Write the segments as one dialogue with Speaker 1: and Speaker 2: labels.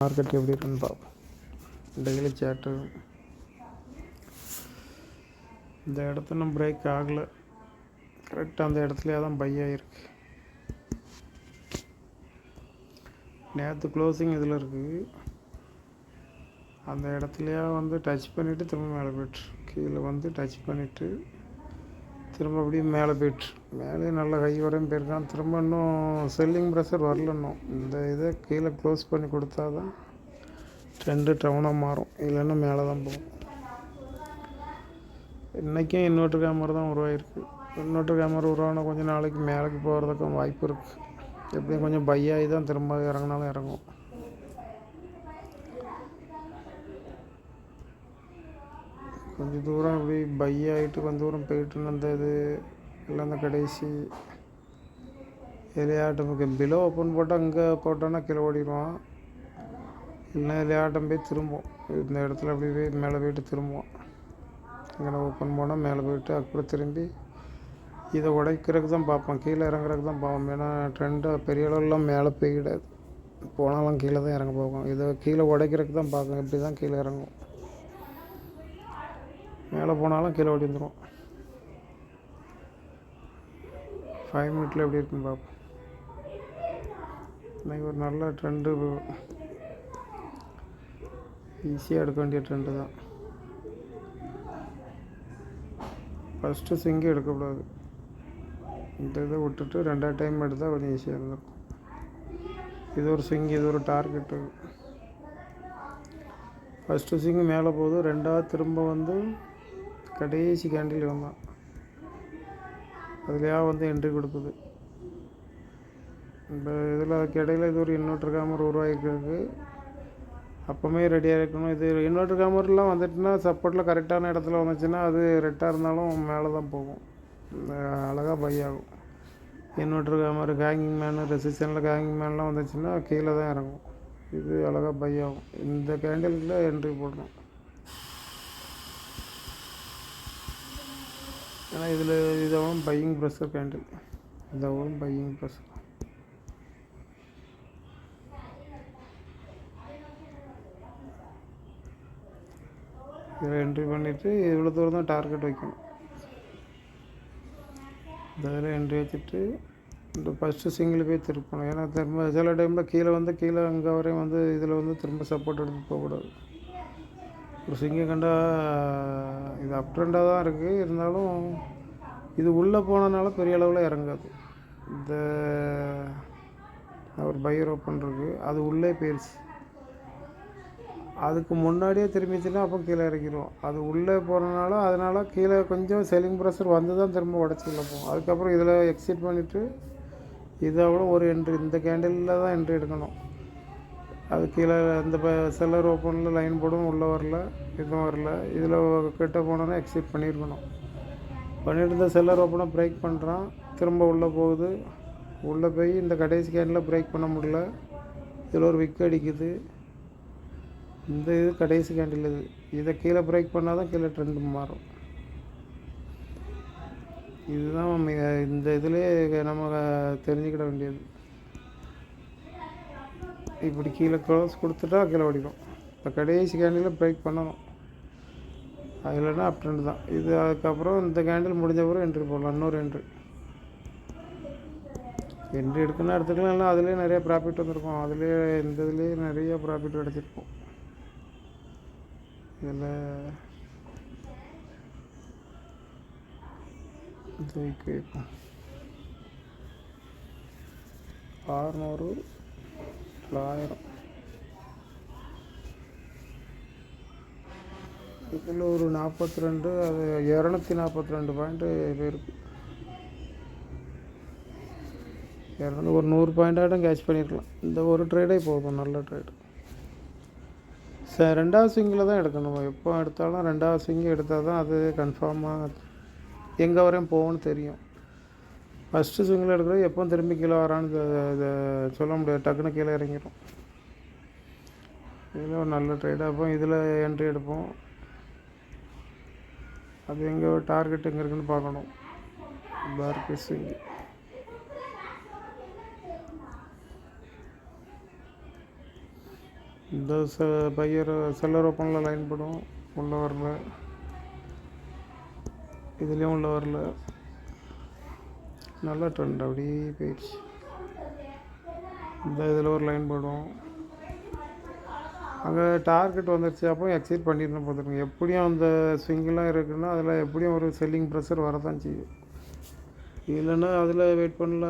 Speaker 1: Market எப்படி இருக்குன்னு பார்ப்போம். டெய்லி சார்ட்டு இந்த இடத்துல பிரேக் ஆகலை, கரெக்டாக அந்த இடத்துலையே தான் பை ஆகிருக்கு. நேற்று க்ளோசிங் இதில் இருக்குது, அந்த இடத்துலையே டச் பண்ணிவிட்டு திரும்ப மேலே போய்ட்டு கீழே டச் பண்ணிவிட்டு திரும்ப அப்படியே மேலே போய்ட்டு மேலே நல்ல கை வரையும் போயிருக்கான். திரும்ப இன்னும் செல்லிங் ப்ரெஷர் வரல. இன்னும் இந்த இதை கீழே க்ளோஸ் பண்ணி கொடுத்தா தான் ட்ரெண்டு டவுனாக மாறும், இல்லைன்னா மேலே தான் போகும். இன்றைக்கும் இன்வெர்ட்டர் கேமரா தான் உருவாகிருக்கு. இன்வெர்ட்டர் கேமரா உருவானா கொஞ்சம் நாளைக்கு மேலேக்கு போகிறதுக்கும் வாய்ப்பு இருக்குது. எப்படியும் கொஞ்சம் பை ஆகி தான் திரும்ப இறங்கினாலும் இறங்கும். கொஞ்சம் தூரம் அப்படி பை ஆகிட்டு கொஞ்சம் தூரம் போயிட்டு இருந்தது. இல்லை அந்த கடைசி விளையாட்டு பிலோ ஓப்பன் போட்டால் அங்கே போட்டோன்னா கீழே ஓடிடுவான். இல்லைன்னா விளையாட்டம் போய் திரும்பும். இந்த இடத்துல அப்படி போய் மேலே போய்ட்டு திரும்புவோம். இங்கே ஓப்பன் போனால் மேலே போய்ட்டு அப்புறம் திரும்பி இதை உடைக்கிறதுக்கு தான் பார்ப்போம், கீழே இறங்குறதுக்கு தான் பார்ப்போம். ஏன்னா ட்ரெண்டு பெரிய அளவுலாம் மேலே போய்கிடாது, போனாலும் கீழே தான் இறங்க போகும். இதை கீழே உடைக்கிறதுக்கு தான் பார்ப்போம், இப்படி தான் கீழே இறங்கும். மேலே போனாலும் கீழே ஓடி வந்துடும். 5 மினிட்ல எப்படி இருக்குன்னு பார்ப்போம். இன்றைக்கி ஒரு நல்ல ட்ரெண்டு, ஈஸியாக எடுக்க வேண்டிய ட்ரெண்டு தான். ஃபஸ்ட்டு ஸ்விங்கு எடுக்கக்கூடாது, இந்த இதை விட்டுட்டு 2வது டைம் எடுத்தால் கொஞ்சம் ஈஸியாக இருந்திருக்கும். இது ஒரு ஸ்விங், இது ஒரு டார்கெட்டு. ஃபஸ்ட்டு ஸ்விங்கு மேலே போகுது, 2வது திரும்ப கடைசி கேண்டில் வந்தான், அதுலையா என்ட்ரி கொடுக்குது. இந்த இதில் அதுக்கு இடையில இது ஒரு இன்வெர்ட்டர் கேமரா உருவாகிருக்கு, அப்போவுமே ரெடியாக இருக்கணும். இது இன்வெர்ட்டர் கேமரெலாம் வந்துட்டுனா சப்போர்ட்டில் கரெக்டான இடத்துல வந்துச்சுன்னா அது ரெட்டாக இருந்தாலும் மேலே தான் போகும், அழகாக பை ஆகும். இன்வெர்ட்டர் கேமரா ஹேங்கிங் மேனு ரெசிஸ்டனில் ஹேங்கிங் மேன்லாம் வந்துச்சுன்னா கீழே தான் இறங்கும். இது அழகாக பை ஆகும். இந்த கேண்டில் என்ட்ரி போடணும். ஏன்னா இதில் இதெல்லாம் பையிங் ப்ரெஷர் கேண்டில், இதெல்லாம் பையிங் ப்ரெஷர். இதில் என்ட்ரி பண்ணிவிட்டு இவ்வளோ தூரம் தான் டார்கெட் வைக்கணும். இதில் என்ட்ரி வச்சுட்டு இந்த ஃபஸ்ட்டு சிங்கிள் போய் திருப்பணும். ஏன்னா திரும்ப சில டைமில் கீழே அங்கே வரையும் இதில் திரும்ப சப்போர்ட் எடுத்து போகக்கூடாது. ஒரு சிங்கை கண்டா இது அப் ட்ரெண்டாக தான் இருக்குது, இருந்தாலும் இது உள்ளே போனதுனால பெரிய அளவில் இறங்காது. இந்த ஒரு பையர் ஓப்பன் இருக்குது, அது உள்ளே போயிடுச்சு. அதுக்கு முன்னாடியே திரும்பிச்சுன்னா அப்போ கீழே இறக்கிடுவோம். அது உள்ளே போகிறனால அதனால் கீழே கொஞ்சம் செல்லிங் ப்ரெஷர் வந்து தான் திரும்ப உடச்சி உள்ளே போகும். அதுக்கப்புறம் இதில் எக்ஸிட் பண்ணிவிட்டு இதோட ஒரு என்ட்ரி, இந்த கேண்டிலில் தான் என்ட்ரி எடுக்கணும். அது கீழே இந்த செல்லர் ஓப்பனில் லைன் போடும், உள்ளே வரல, இதுவும் வரல. இதில் கிட்ட போனோன்னா எக்ஸிட் பண்ணியிருக்கணும். பண்ணிட்டு இந்த செல்லர் ஓப்பனை பிரேக் பண்ணுறான், திரும்ப உள்ளே போகுது. உள்ளே போய் இந்த கடைசி கேண்டில் பிரேக் பண்ண முடியல, இதில் ஒரு விக் அடிக்குது. இந்த இது கடைசி கேண்டில், இதை கீழே பிரேக் பண்ணால் தான் கீழே ட்ரெண்டு மாறும். இதுதான் இந்த இதிலே நம்ம தெரிஞ்சுக்கிட வேண்டியது. இப்படி கீழே க்ளோஸ் கொடுத்துட்டா கீழே ஓடிடும். இப்போ கடைசி கேண்டில் பிரேக் பண்ணணும், அது இல்லைன்னா அப் ட்ரெண்டு தான் இது. அதுக்கப்புறம் இந்த கேண்டில் முடிஞ்ச பிறகு என்ட்ரி போடலாம், இன்னொரு என்ட்ரி எடுக்கணும்னா எடுத்துக்கலாம். இல்லை அதுலேயே நிறைய ப்ராஃபிட் வந்திருக்கும், அதுலேயே இந்த இதுலேயே நிறைய ப்ராஃபிட் கிடச்சிருக்கும். இதில் வைப்போம் 600 1000. இதில் ஒரு 42, அது 242 பாயிண்ட்டு போயிருக்கு. ஒரு 100 பாயிண்ட்டாட்டும் கேட்ச் பண்ணியிருக்கலாம். இந்த ஒரு ட்ரேடே போதும், நல்ல ட்ரேடு. 2வது ஸ்விங்கில் தான் எடுக்கணும். எப்போ எடுத்தாலும் 2வது ஸ்விங்கு எடுத்தால் தான் அது கன்ஃபார்மாக எங்கே வரையும் போகும்னு தெரியும். ஃபஸ்ட்டு ஸ்விங்கில் எடுக்கிறது எப்போ திரும்பி கீழே வரான்னு இதை சொல்ல முடியாது, டக்குன்னு கீழே இறங்கிடும். இதில் ஒரு நல்ல ட்ரேடாக இருப்போம். இதில் என்ட்ரி எடுப்போம். அது எங்கே டார்கெட் எங்கே இருக்குன்னு பார்க்கணும். மார்க்கெட் ஸ்விங்கு இந்த பையர் செல்லர் ஓப்பனில் லைன் படும், உள்ளே வரல. இதுலேயும் உள்ளே வரல. நல்ல ட்ரெண்ட் அப்படியே போயிடுச்சு. இந்த இதில் ஒரு லைன் போடும், அங்கே டார்கெட் வந்துடுச்சு. அப்போ எக்ஸைட் பண்ணிடணும் பார்த்துருங்க. எப்படியும் அந்த ஸ்விங்கெலாம் இருக்குன்னா அதில் எப்படியும் ஒரு செல்லிங் ப்ரெஷர் வரதான் செய்யும். இல்லைன்னா அதில் வெயிட் பண்ணல,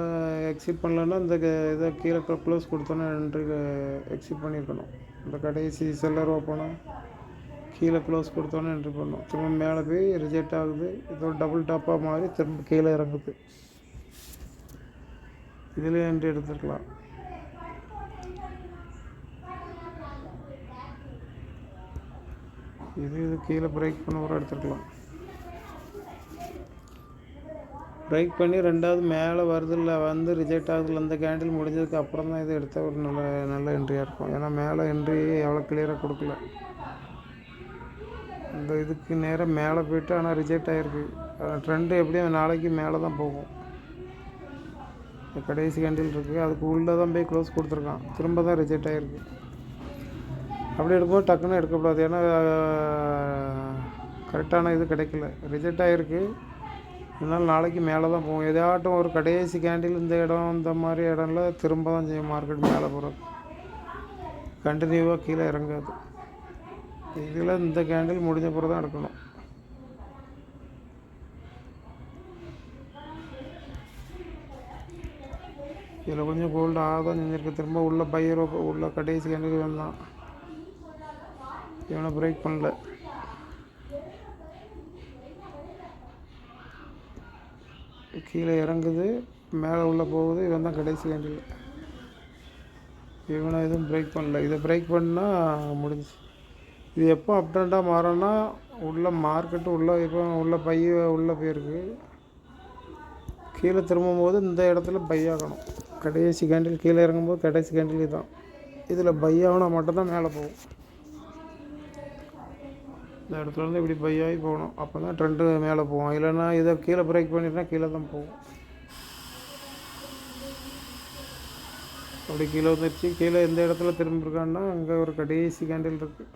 Speaker 1: எக்ஸிட் பண்ணலன்னா இந்த இதை கீழே க்ளோஸ் கொடுத்தோன்னா என்ட்ரி எக்ஸிட் பண்ணியிருக்கணும். இந்த கடைசி செல்லர் ஓப்பனாக கீழே க்ளோஸ் கொடுத்தோன்னே என்ட்ரி பண்ணணும். திரும்ப மேலே போய் ரிஜெக்ட் ஆகுது, இதோ டபுள் டாப்பாக மாறி திரும்ப கீழே இறங்குது. இதில் என்ட்ரி எடுத்துருக்கலாம். இது கீழே பிரேக் பண்ண கூட எடுத்துருக்கலாம். பிரேக் பண்ணி ரெண்டாவது மேலே வருதில்ல, வந்து ரிஜெக்ட் ஆகுதில்ல, அந்த கேண்டில் முடிஞ்சதுக்கு அப்புறம் தான் இது எடுத்தால் ஒரு நல்ல என்ட்ரியாக இருக்கும். ஏன்னா மேலே என்ட்ரி எவ்வளோ கிளியராக கொடுக்கல. இந்த இதுக்கு நேராக மேலே போய்ட்டு ஆனால் ரிஜெக்ட் ஆகிருக்கு. ட்ரெண்டு எப்படியும் நாளைக்கு மேலே தான் போகும். கடைசி கேண்டில் இருக்குது, அதுக்கு உள்ளே தான் போய் க்ளோஸ் கொடுத்துருக்கான், திரும்ப தான் ரிஜெக்ட் ஆகிருக்கு. அப்படி எடுக்கும்போது டக்குன்னு எடுக்கக்கூடாது. ஏன்னா கரெக்டான இது கிடைக்கல, ரிஜெக்ட் ஆகிருக்கு. இதனால் நாளைக்கு மேலே தான் போகும். எதாட்டும் ஒரு கடைசி கேண்டில் இந்த இடம், இந்த மாதிரி இடம்ல திரும்ப தான் செய்யும் மார்க்கெட் மேலே போகிறது. கண்டினியூவாக கீழே இறங்காது. இதில் இந்த கேண்டில் முடிஞ்ச பிறகு தான் எடுக்கணும். இதில் கொஞ்சம் கோல்டு ஆதான் செஞ்சுருக்கு. திரும்ப உள்ள பையரோ உள்ள கடைசி கேண்டில் வந்தான், இவனை பிரேக் பண்ணல. கீழே இறங்குது, மேலே உள்ளே போகுது. இவன் தான் கடைசி கேண்டில். இவனை எதுவும் பிரேக் பண்ணல. இதை பிரேக் பண்ணால் முடிஞ்சு. இது எப்போ அப் ட்ரெண்டாக மாறோன்னா உள்ள மார்க்கெட்டு உள்ளே இப்போ உள்ள பைய உள்ளே போயிருக்கு. கீழே திரும்பும்போது இந்த இடத்துல பை ஆகணும். கடைசி கேண்டில் கீழே இறங்கும்போது கடைசி கேண்டில் இதுதான். இதில் பை ஆகினா மட்டும்தான் மேலே போகும். இந்த இடத்துல இருந்து இப்படி பை ஆகி போகணும், அப்போ தான் ட்ரெண்டு மேலே போகும். இல்லைன்னா இதை கீழே பிரேக் பண்ணிட்டுனா கீழே தான் போகும். அப்படி கீழே வந்துடுச்சு. கீழே எந்த இடத்துல திரும்பியிருக்கான்னா அங்கே ஒரு கடைசி கேண்டில் இருக்குது.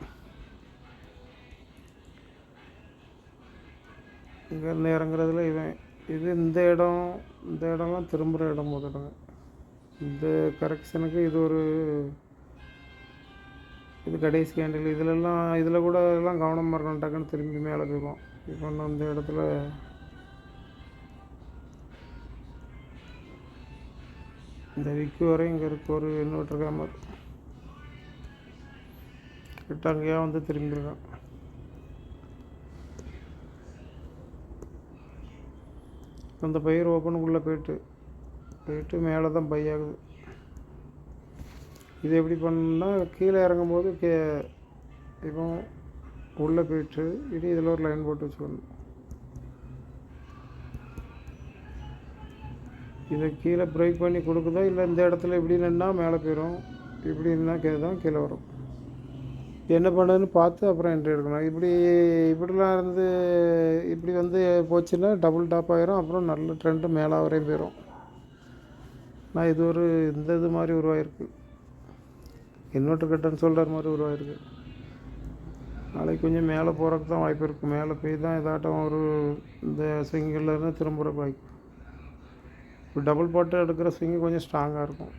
Speaker 1: இங்கேருந்து இறங்குறதுல இவன் இது இந்த இடம்லாம் திரும்புகிற இடம் போதுடுங்க. இந்த கரெக்ஷனுக்கு இது கடைசி கேண்டில். இதில் கூட எல்லாம் கவனமாக இருக்கணும், டக்குன்னு திரும்பி மேலே போயிடும். இப்போ இந்த இடத்துல இந்த விக்கு வரை இங்கே இருக்க ஒரு இன்வெர்டர் கேமர் கிட்ட அங்கேயா வந்து திரும்பியிருக்கான். அந்த பயிர் ஓப்பனுக்குள்ளே போயிட்டு மேலே தான் பை ஆகுது. இது எப்படி பண்ணணும்னா கீழே இறங்கும்போது இப்போ உள்ளே போயிட்டு இதில் ஒரு லைன் போட்டு வச்சுக்கணும். இதை கீழே பிரேக் பண்ணி கொடுக்குதா, இல்லை இந்த இடத்துல இப்படி நின்னா மேலே போயிடும், இப்படி இருந்தால் தான் கீழே வரும். என்ன பண்ணுறதுன்னு பார்த்து அப்புறம் என்ட்ரி எடுக்கணும். இப்படிலாம் இருந்து இப்படி வந்து போச்சுன்னா டபுள் டாப் ஆகிரும். அப்புறம் நல்ல ட்ரெண்டு மேலே வரையும் போயிடும். நான் இது மாதிரி உருவாயிருக்கு, இன்வெர்டர் கட்டுன்னு சொல்கிற மாதிரி உருவாயிருக்கு. நாளைக்கு கொஞ்சம் மேலே போகிறதுக்கு தான் வாய்ப்பு இருக்குது. மேலே போய் தான் இதாட்டம் ஒரு இந்த ஸ்விங்கிலேருந்து திரும்புகிற வாய்ப்பு. இப்போ டபுள் போட்டு எடுக்கிற ஸ்விங்கு கொஞ்சம் ஸ்ட்ராங்காக இருக்கும்.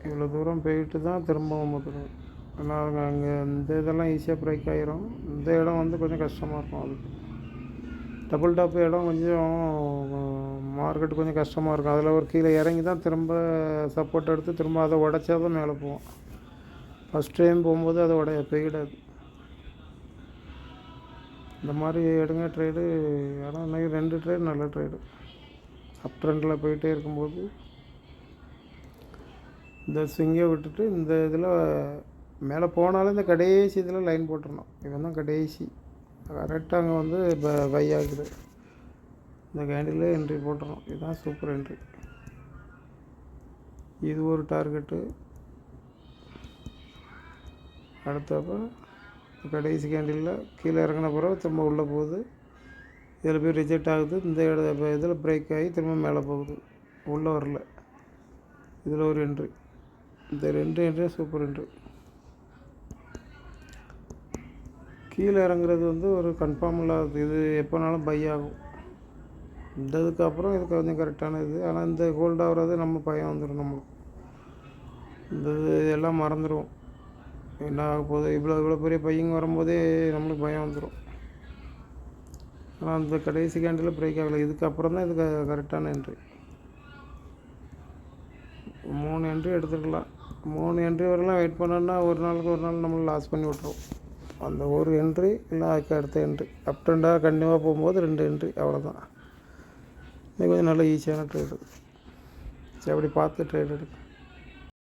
Speaker 1: இவ்வளோ தூரம் போயிட்டு தான் திரும்பவும் பார்த்துருவோம். ஏன்னா அங்கே இந்த இதெல்லாம் ஈஸியாக பிரேக் ஆகிரும். இந்த இடம் வந்து கொஞ்சம் கஷ்டமாக இருக்கும். அதுக்கு டபுள் டாப் இடம் கொஞ்சம் மார்க்கெட்டு கொஞ்சம் கஷ்டமாக இருக்கும். அதில் ஒரு கீழே இறங்கி தான் திரும்ப சப்போர்ட் எடுத்து திரும்ப அதை உடச்சா தான் மேலே போவோம். ஃபஸ்ட் டைம் போகும்போது அதை போயிடாது. இந்த மாதிரி எடுங்க ட்ரேடு. ஆனால் இன்றைக்கி 2 ட்ரேடு நல்ல ட்ரேடு. அப் ட்ரெண்டில் போயிட்டே இருக்கும்போது இந்த ஸ்விங்கை விட்டுட்டு இந்த இதில் மேலே போனாலும் இந்த கடைசி இதில் லைன் போட்டுடணும். இவன் தான் கடைசி கரெக்டாக அங்கே வந்து பை ஆகுது. இந்த கேண்டில் என்ட்ரி போட்டுறோம். இதுதான் சூப்பர் என்ட்ரி. இது ஒரு டார்கெட்டு. அடுத்தப்போ கடைசி கேண்டிலில் கீழே இறங்கின பிறகு திரும்ப உள்ளே போகுது. இதில் போய் ரிஜெக்ட் ஆகுது. இந்த இதில் பிரேக் ஆகி திரும்ப மேலே போகுது, உள்ளே வரல. இதில் ஒரு என்ட்ரி. இந்த 2 என்ட்ரி சூப்பர் என்ட்ரி. கீழே இறங்குறது வந்து ஒரு கன்ஃபார்ம் இல்லாதது. இது எப்போனாலும் பை ஆகும். இந்த இதுக்கப்புறம் இது கொஞ்சம் கரெக்டான இது. ஆனால் இந்த ஹோல்ட் ஆகிறது நம்ம பயம் வந்துடும் நம்மளுக்கு. இந்த இது எல்லாம் மறந்துடுவோம். என்ன ஆக போகுது, இவ்வளோ பெரிய பையங்க வரும்போதே நம்மளுக்கு பயம் வந்துடும். ஆனால் அந்த கடைசி கேண்டில் பிரேக் ஆகலை. இதுக்கப்புறம் தான் இது கரெக்டான என்ட்ரி. 3 என்ட்ரி எடுத்துக்கலாம். 3 என்ட்ரி வரலாம் வெயிட் பண்ணோன்னா ஒரு நாளுக்கு ஒரு நாள் நம்மளை லாஸ் பண்ணி விட்ருவோம். அந்த ஒரு என்ட்ரி இல்லை அதுக்கு அடுத்த என்ட்ரி அப் ட்ரெண்டாக கண்டினியூவாக போகும்போது 2 என்ட்ரி அவ்வளோதான். இது கொஞ்சம் நல்ல ஈஸியான ட்ரேடு. சரி, அப்படி பார்த்து ட்ரேட் எடுக்கும்.